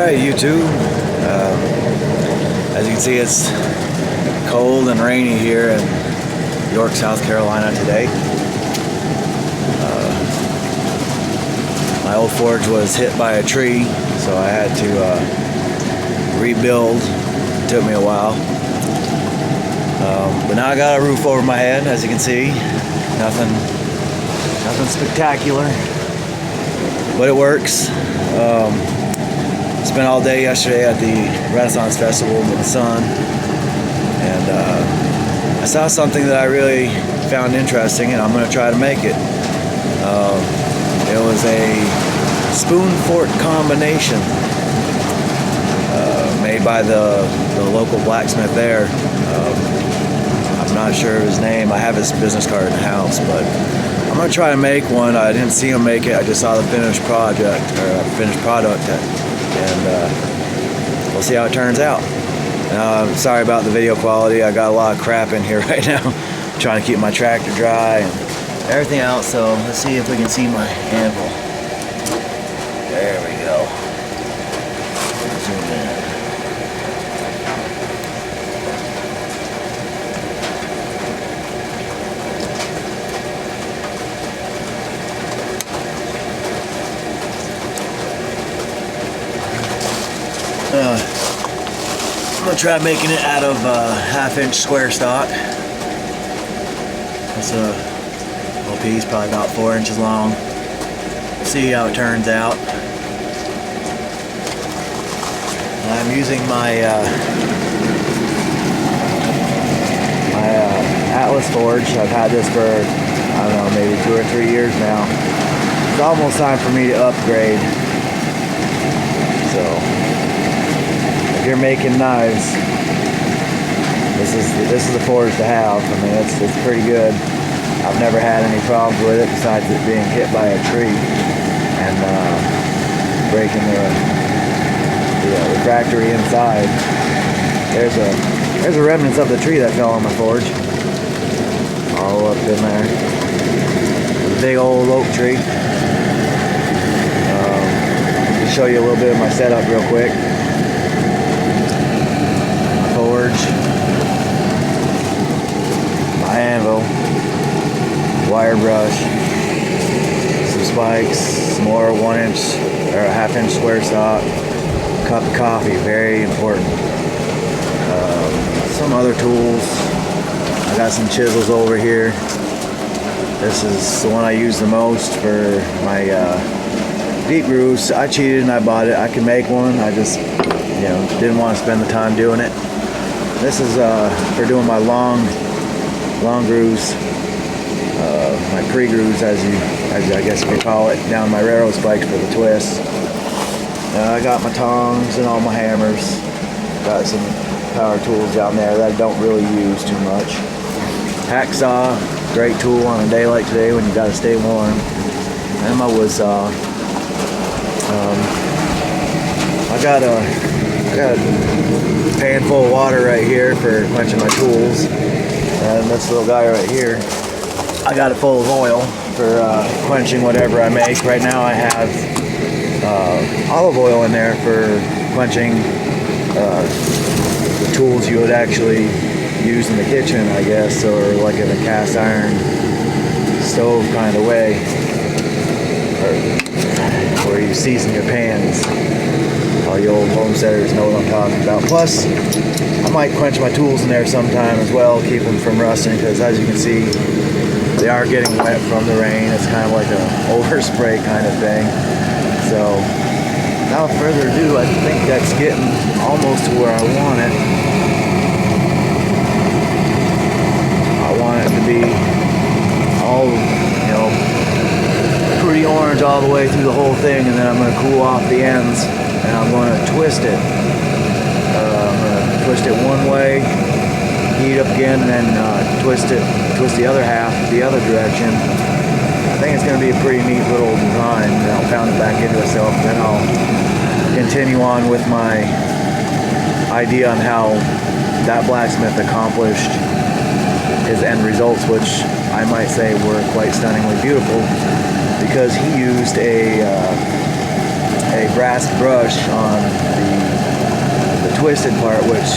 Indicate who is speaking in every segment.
Speaker 1: Alright, YouTube. As you can see, it's cold and rainy here in York, South Carolina today. My old forge was hit by a tree, so I had to rebuild. It took me a while. But now I got a roof over my head, as you can see. Nothing spectacular, but it works. Spent all day yesterday at the Renaissance Festival in the sun, and I saw something that I really found interesting, and I'm going to try to make it. It was a spoon fork combination made by the local blacksmith there. I'm not sure of his name. I have his business card in the house, but I'm going to try to make one. I didn't see him make it. I just saw the finished product, and we'll see how it turns out. Sorry about the video quality. I got a lot of crap in here right now. I'm trying to keep my tractor dry and everything else, so let's see if we can see my anvil. There we go. Zoom in. I'm gonna try making it out of 1/2-inch square stock. It's a little piece, probably about 4 inches long. See how it turns out. I'm using my Atlas forge. I've had this for, I don't know, maybe 2 or 3 years now. It's almost time for me to upgrade. So if you're making knives, this is the forge to have. I mean, it's pretty good. I've never had any problems with it besides it being hit by a tree and breaking the refractory inside. There's a remnants of the tree that fell on my forge, all up in there. It's a big old oak tree. Just show you a little bit of my setup real quick. Forge, my anvil, wire brush, some spikes, some more 1-inch or a 1/2-inch square stock, cup of coffee, very important. Some other tools. I got some chisels over here. This is the one I use the most for my deep grooves. I cheated and I bought it. I can make one. I just, didn't want to spend the time doing it. This is for doing my long grooves, my pre-grooves, as I guess you could call it, down my railroad spikes for the twists. I got my tongs and all my hammers. Got some power tools down there that I don't really use too much. Hacksaw, great tool on a day like today when you got to stay warm. And my wood saw. I got a pan full of water right here for quenching my tools, and this little guy right here, I got it full of oil for quenching whatever I make. Right now I have olive oil in there for quenching the tools you would actually use in the kitchen, I guess, or like in a cast iron stove kind of way, or where you season your pans. All you old homesteaders know what I'm talking about. Plus, I might quench my tools in there sometime as well, keep them from rusting, because as you can see, they are getting wet from the rain. It's kind of like an overspray kind of thing. So, without further ado, I think that's getting almost to where I want it. I want it to be all, pretty orange all the way through the whole thing, and then I'm going to cool off the ends. And I'm going to twist it. I'm going to twist it one way, heat up again, and then twist the other half the other direction. I think it's going to be a pretty neat little design. And I'll pound it back into itself, and then I'll continue on with my idea on how that blacksmith accomplished his end results, which I might say were quite stunningly beautiful, because he used a a brass brush on the twisted part, which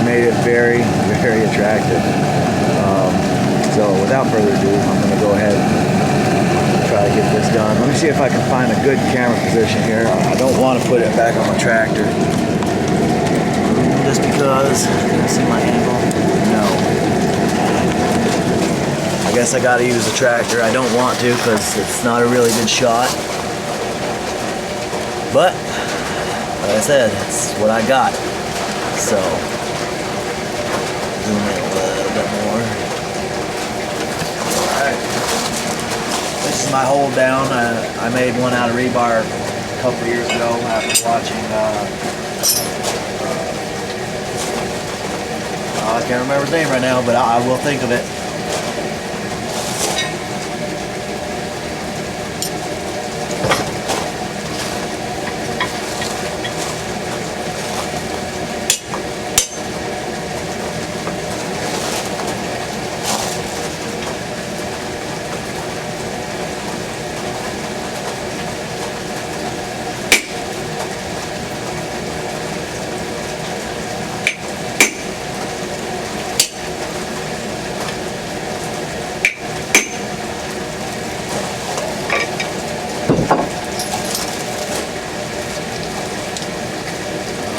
Speaker 1: made it very, very attractive. So without further ado, I'm going to go ahead and try to get this done. Let me see if I can find a good camera position here. I don't want to put it back on my tractor. Just because, can I see my angle? No. I guess I got to use the tractor. I don't want to because it's not a really good shot. But, like I said, it's what I got. So, zoom in a little bit more. Alright. This is my hold down. I made one out of rebar a couple years ago after watching, I can't remember his name right now, but I will think of it.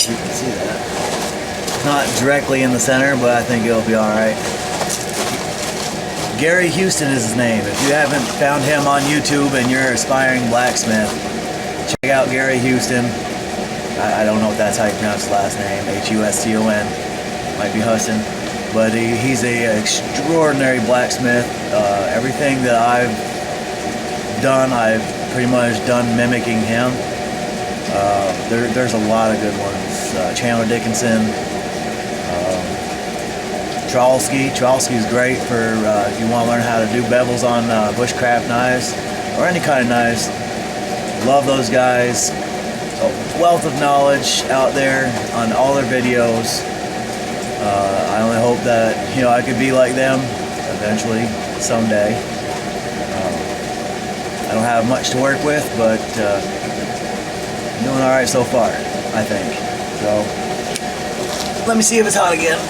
Speaker 1: You can see that. Not directly in the center, but I think it'll be alright. Gary Houston is his name. If you haven't found him on YouTube and you're an aspiring blacksmith, check out Gary Houston. I don't know if that's how you pronounce his last name, H-U-S-T-O-N. Might be Huston. But he's an extraordinary blacksmith. Everything that I've done, I've pretty much done mimicking him. There's a lot of good ones. Chandler Dickinson, Trolsky's great for if you want to learn how to do bevels on bushcraft knives or any kind of knives. Love those guys. A wealth of knowledge out there on all their videos. I only hope that I could be like them eventually, someday. I don't have much to work with, but I'm doing alright so far, I think. So, let me see if it's hot again.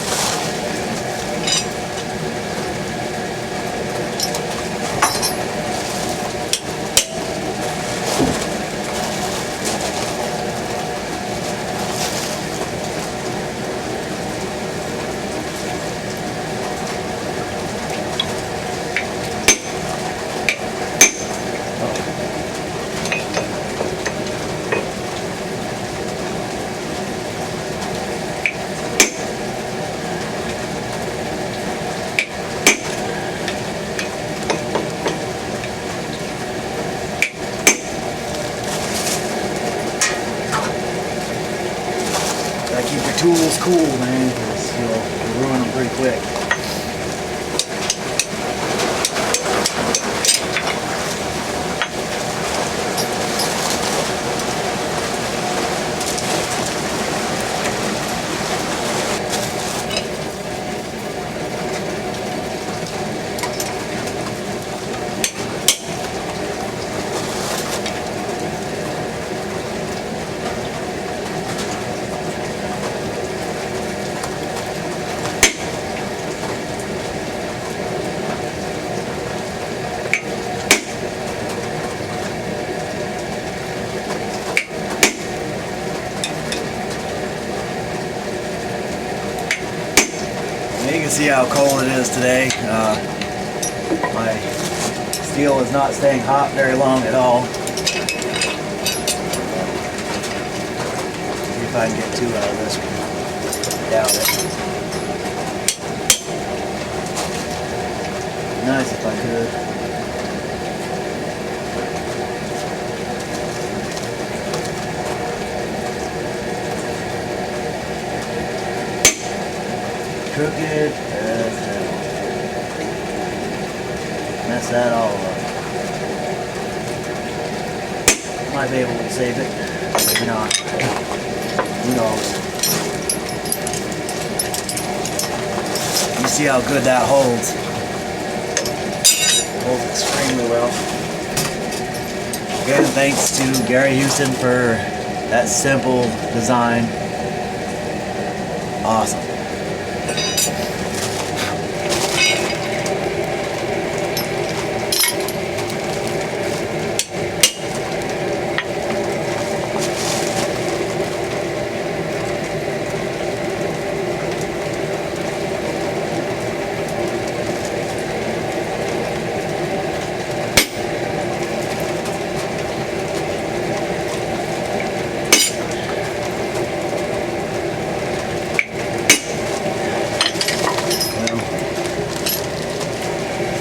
Speaker 1: Gotta keep your tools cool, man, because you'll ruin them pretty quick. You can see how cold it is today. My steel is not staying hot very long at all. See if I can get two out of this one. Doubt it. Nice if I could. Crooked as hell. Mess that all up. Might be able to save it. Maybe not. Who knows? You see how good that holds. Holds extremely well. Again, thanks to Gary Houston for That simple design. Awesome.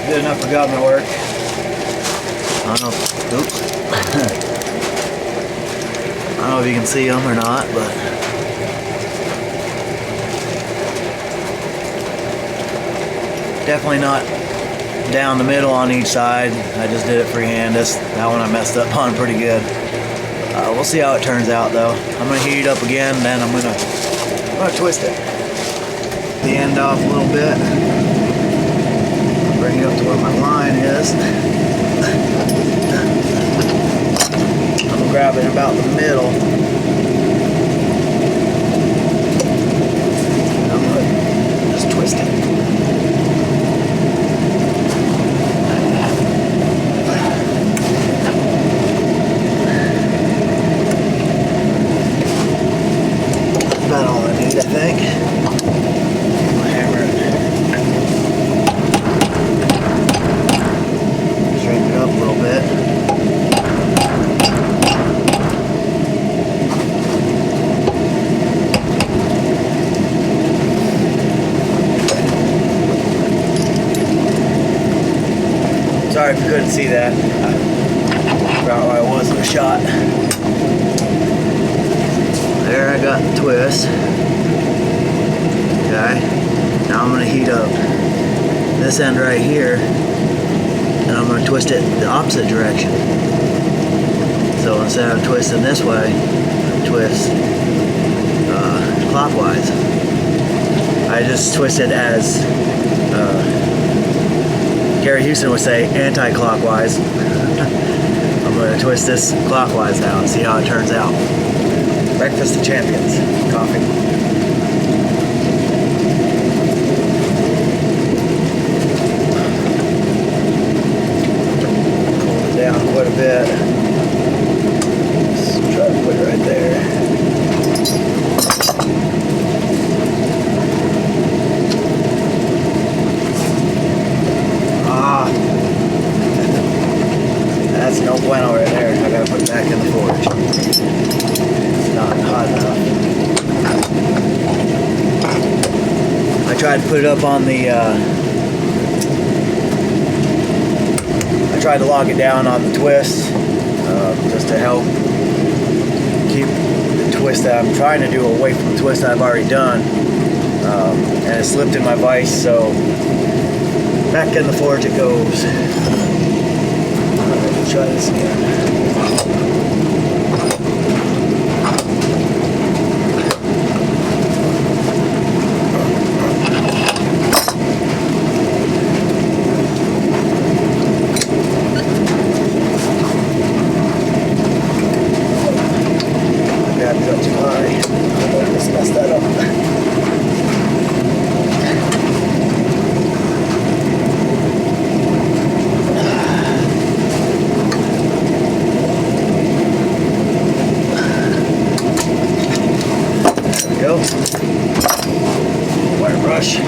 Speaker 1: Good enough for government work. I don't know. Oops. I don't know if you can see them or not, but definitely not down the middle on each side. I just did it freehand. That one I messed up on pretty good. We'll see how it turns out though. I'm gonna heat it up again, then I'm gonna twist it. The end off a little bit. Bring it up to where my line is. I'm gonna grab it about the middle. And I'm gonna just twist it. About all I need, I think. My hammer. Straighten it up a little bit. Sorry if you couldn't see that. I forgot where I was in the shot. There I got the twist. Okay. Now I'm going to heat up this end right here, and I'm going to twist it the opposite direction. So instead of twisting this way, I twist clockwise. I just twist it as Gary Houston would say, anti-clockwise. I'm going to twist this clockwise now and see how it turns out. Breakfast of Champions coffee. Pull it down quite a bit. Just try to put it right there. Ah, that's no bueno right there. I gotta put it back in the forge. Not hot enough. I tried to put it up on the I tried to lock it down on the twist just to help keep the twist that I'm trying to do away from the twist that I've already done, and it slipped in my vise, so back in the forge it goes. Alright, try this again. Wire brush.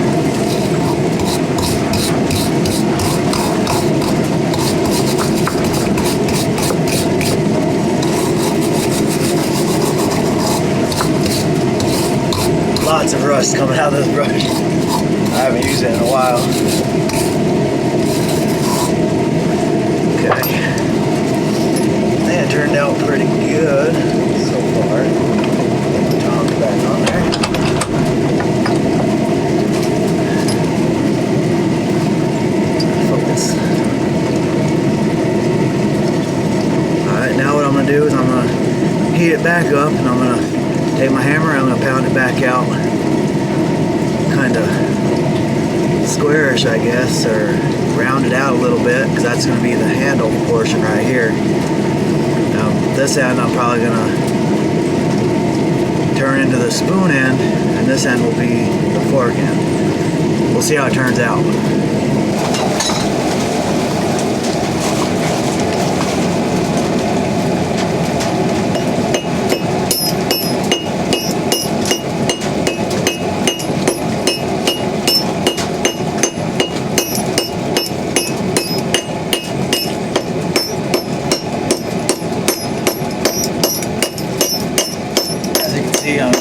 Speaker 1: Lots of rust coming out of this brush. I haven't used it in a while. Okay. I think it turned out pretty good so far. Get the tongs back on there. Focus. Alright, now what I'm going to do is I'm going to heat it back up, and I'm going to take my hammer and I'm going to pound it back out, kind of squarish, I guess, or round it out a little bit, because that's going to be the handle portion right here. Now this end I'm probably going to to the spoon end, and this end will be the fork end. We'll see how it turns out. I'm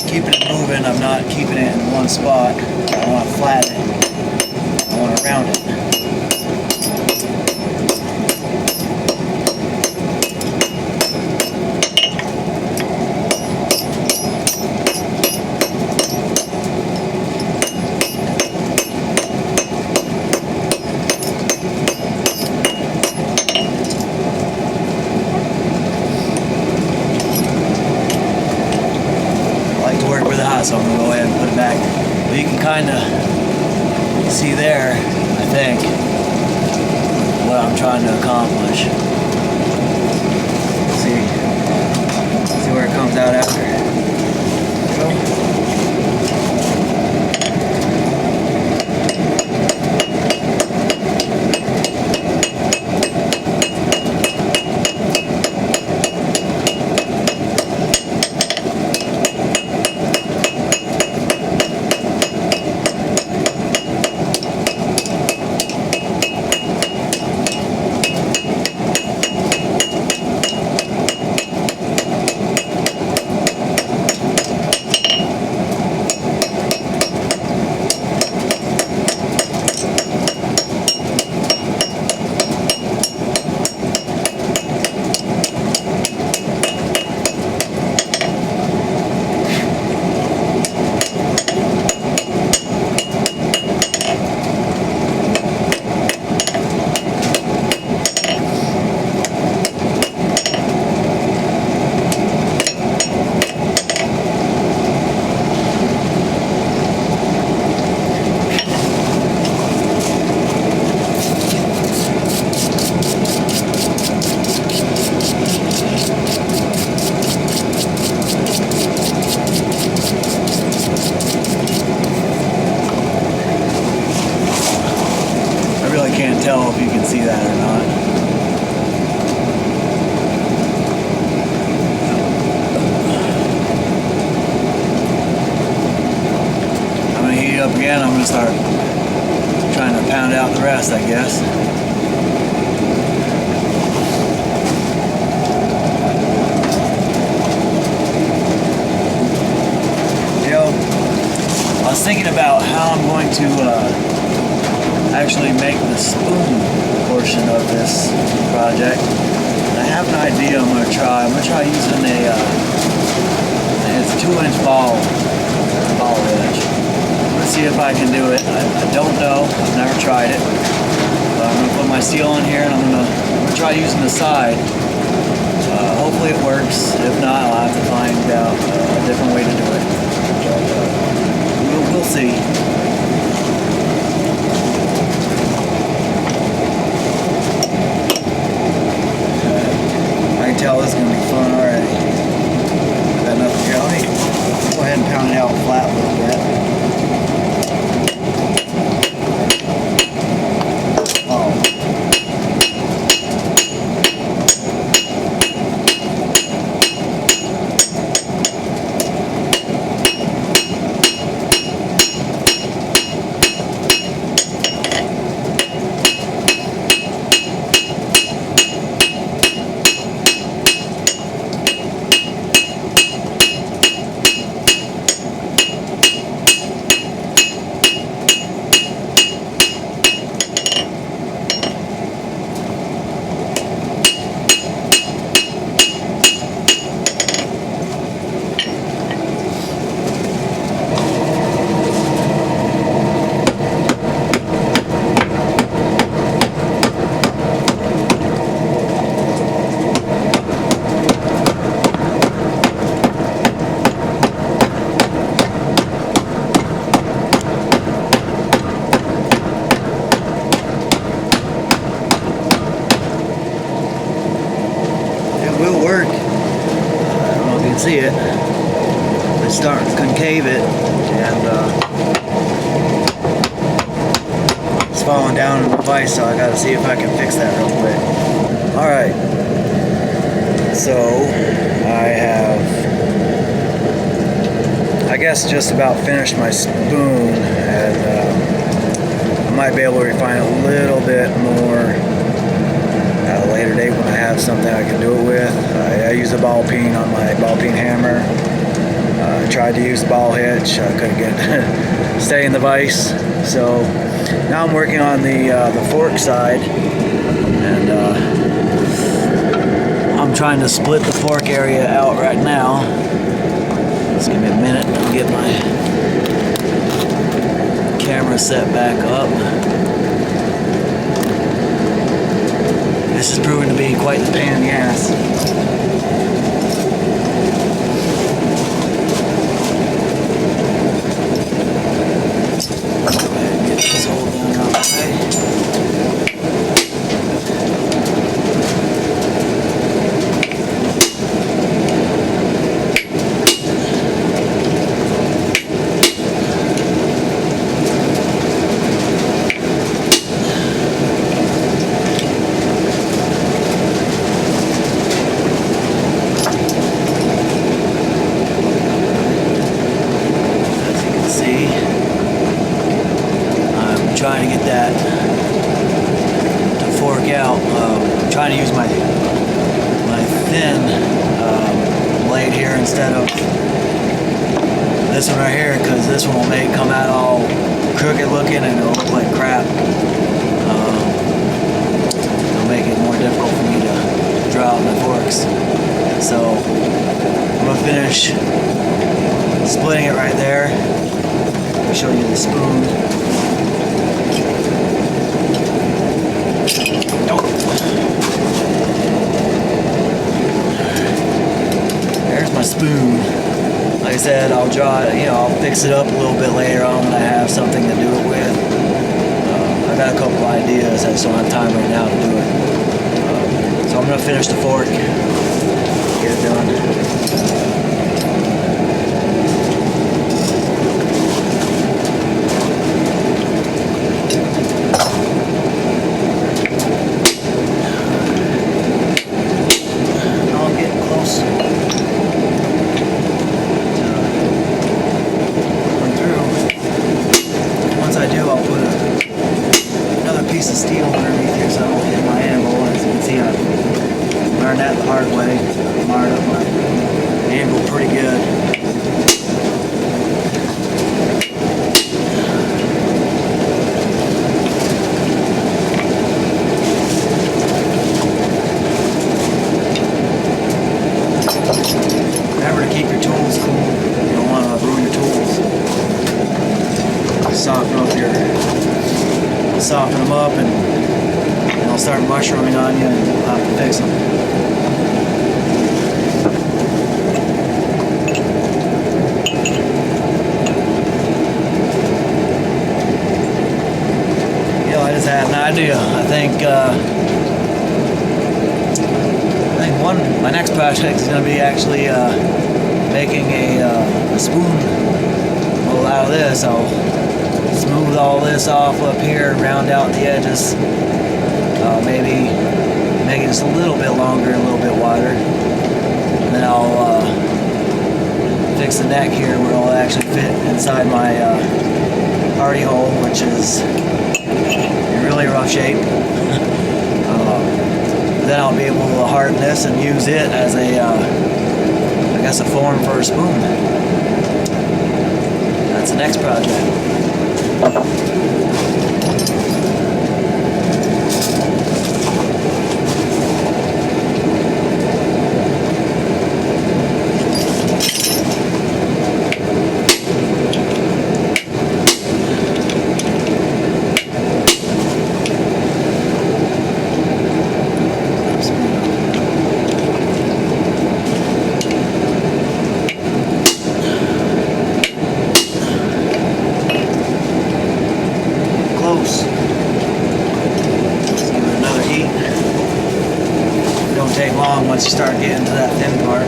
Speaker 1: keeping it moving. I'm not keeping it in one spot. I don't want to flatten it. I want to round it. So I'm going to go ahead and put it back. But you can kind of see there, I think, what I'm trying to accomplish. See where it comes out after. There we go. Can't tell if you can see that or not. I'm going to heat it up again. I'm going to start trying to pound out the rest, I guess. You know, I was thinking about how I'm going to actually make the spoon portion of this project. And I have an idea I'm going to try. I'm going to try using it's a 2-inch ball edge. I'm going to see if I can do it. I don't know. I've never tried it. But I'm going to put my seal on here and I'm going to try using the side. Hopefully it works. If not, I'll have to find out a different way to do it. But we'll see. Tell this is going to be fun already. Got enough here. Let me go ahead and pound it out flat a little bit. can see it. It's starting to concave it, and it's falling down in the vise, so I gotta see if I can fix that real quick. Alright, so I have, I guess, just about finished my spoon, and I might be able to refine it a little bit more at a later date when I have something I can do it with. I use a ball peen on my ball peen hammer. I tried to use the ball hitch. I couldn't get stay in the vise. So now I'm working on the fork side, and I'm trying to split the fork area out right now. Just give me a minute and I'll get my camera set back up. This is proving to be quite the pain in the ass. Get this hole down out of the way. Trying to get that to fork out. I'm trying to use my thin blade here instead of this one right here, because this one will come out all crooked looking and it'll look like crap. It'll make it more difficult for me to draw out my forks. So I'm gonna finish splitting it right there. I'll show you the spoon. There's my spoon. Like I said, I'll draw it, I'll fix it up a little bit later on when I have something to do it with. I got a couple ideas, I just don't have time right now to do it. So I'm going to finish the fork, get it done. Piece of steel underneath here so I don't hit my anvil. As you can see, I learned that the hard way. I marred up my anvil pretty good. Remember to keep your tools cool. You don't want to ruin your tools. Soften them up and they'll start mushrooming on you and you'll have to fix them. I just had an idea. I think my next project is going to be actually making a spoon out of this. I'll smooth all this off up here, round out the edges, maybe make it just a little bit longer and a little bit wider, and then I'll fix the neck here where it'll actually fit inside my hardy hole, which is in really rough shape. Then I'll be able to harden this and use it as a I guess a form for a spoon. That's the next project. Let's give it another heat. It don't take long once you start getting to that thin part.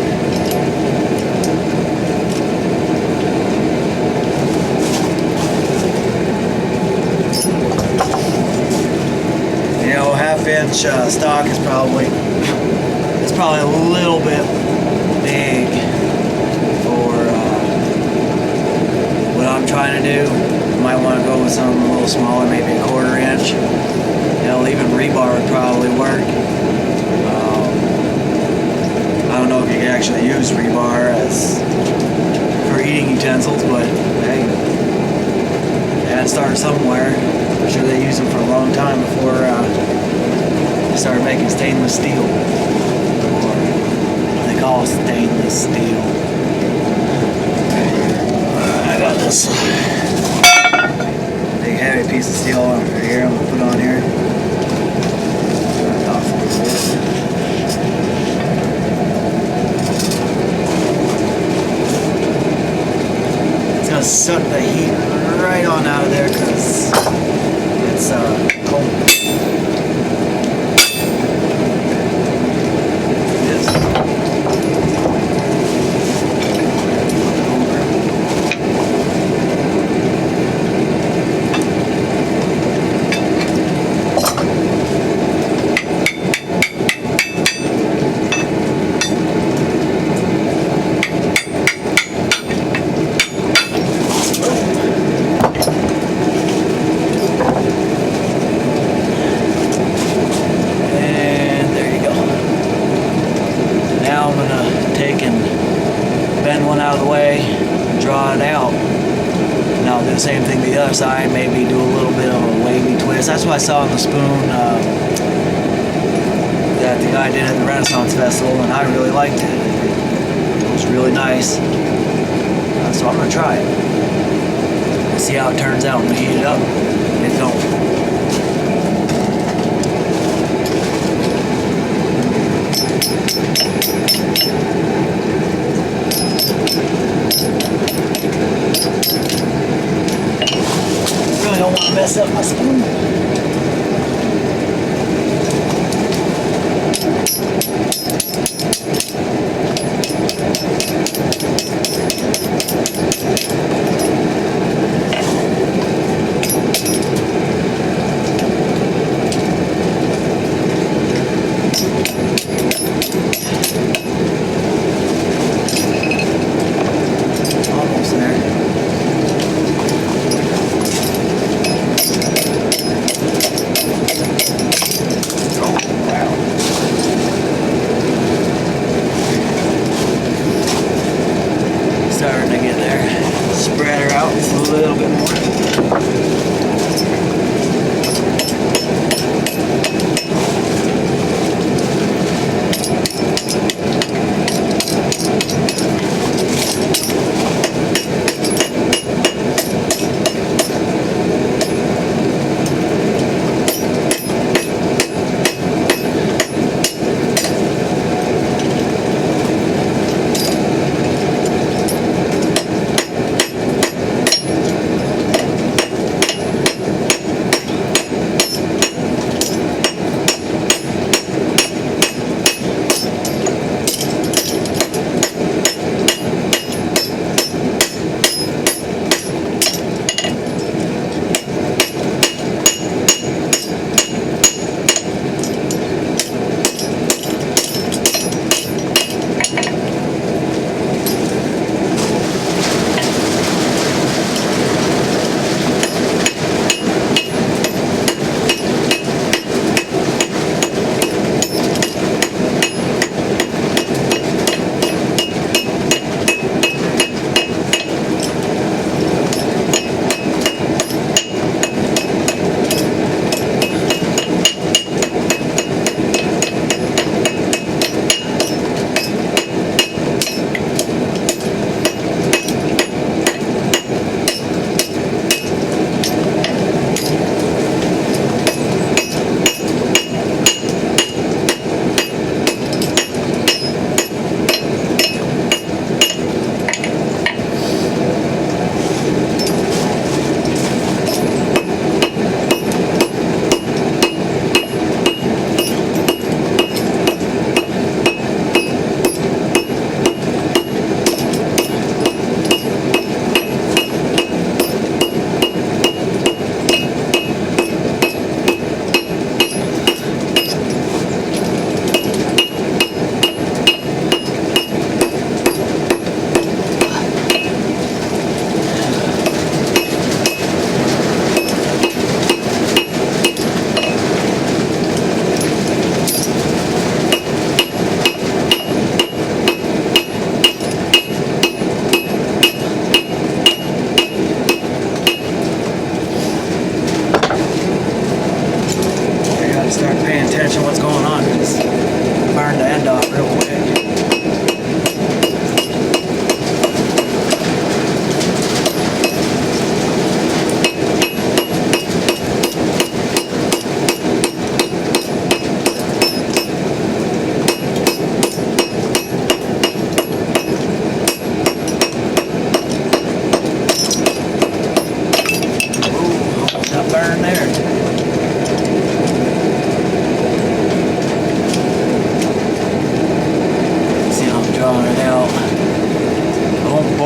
Speaker 1: 1/2 inch stock is probably a little bit big for what I'm trying to do. You might want to go with something a little smaller, maybe a 1/4 inch. Hell, even rebar would probably work. I don't know if you can actually use rebar for eating utensils, but hey, they had to start somewhere. I'm sure they used them for a long time before they started making stainless steel, or what they call stainless steel. I got this big heavy piece of steel over here. I'm gonna put on here. Suck the heat right on out of there because it's cold. Out of the way, draw it out. Now I'll do the same thing to the other side, maybe do a little bit of a wavy twist. That's what I saw on the spoon that the guy did at the Renaissance Festival, and I really liked it. It was really nice. So I'm going to try it. See how it turns out when we heat it up. It don't. Really don't want to mess up my spoon. Almost there.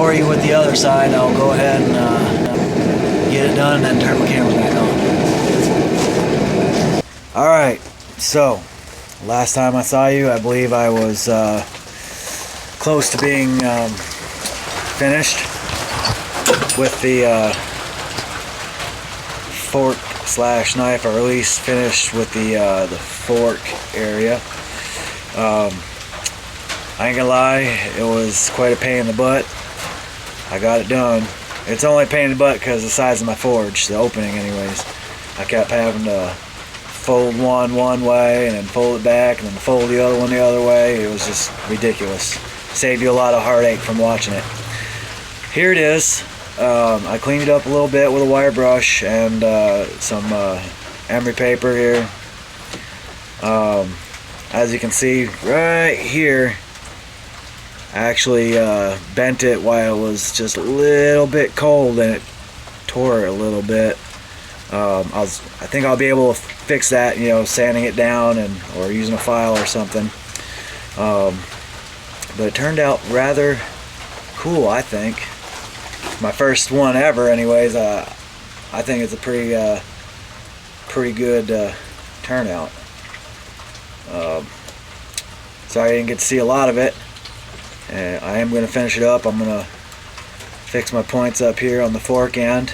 Speaker 1: for you with the other side. I'll go ahead and get it done and then turn my camera back on. Alright, so last time I saw you, I believe I was close to being finished with the fork / knife, or at least finished with the fork area. I ain't gonna lie, it was quite a pain in the butt. I got it done. It's only a pain in the butt because of the size of my forge, the opening anyways. I kept having to fold one way and then fold it back and then fold the other one the other way. It was just ridiculous. Saved you a lot of heartache from watching it. Here it is. I cleaned it up a little bit with a wire brush and some emery paper here. As you can see right here, I actually bent it while it was just a little bit cold and it tore it a little bit. I think I'll be able to fix that, you know, sanding it down or using a file or something. But it turned out rather cool, I think. My first one ever, anyways. I think it's a pretty good turnout. Sorry I didn't get to see a lot of it. I am going to finish it up. I'm going to fix my points up here on the fork end.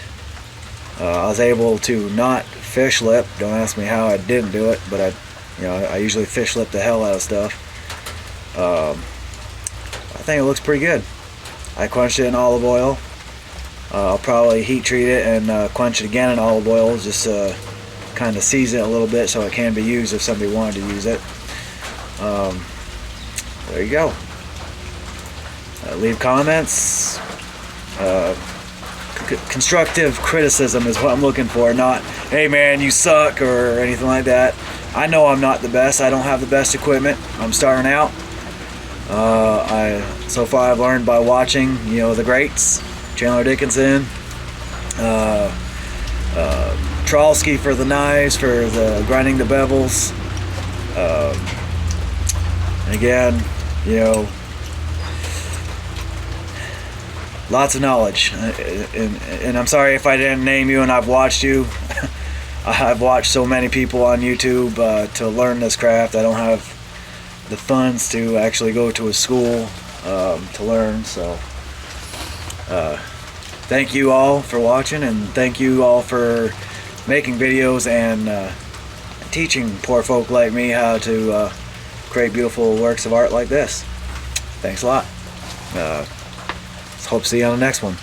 Speaker 1: I was able to not fish lip. Don't ask me how I didn't do it, but I usually fish lip the hell out of stuff. I think it looks pretty good. I quenched it in olive oil. I'll probably heat treat it and quench it again in olive oil, just kind of season it a little bit so it can be used if somebody wanted to use it. There you go. Leave comments. Constructive criticism is what I'm looking for, not hey man you suck or anything like that. I know I'm not the best. I don't have the best equipment. I'm starting out. So far I've learned by watching, you know, the greats, Chandler Dickinson, Trolsky for the knives, for the grinding the bevels. And again, you know, lots of knowledge, and I'm sorry if I didn't name you and I've watched you. I've watched so many people on YouTube to learn this craft. I don't have the funds to actually go to a school to learn, so thank you all for watching, and thank you all for making videos and teaching poor folk like me how to create beautiful works of art like this. Thanks a lot. Hope to see you on the next one.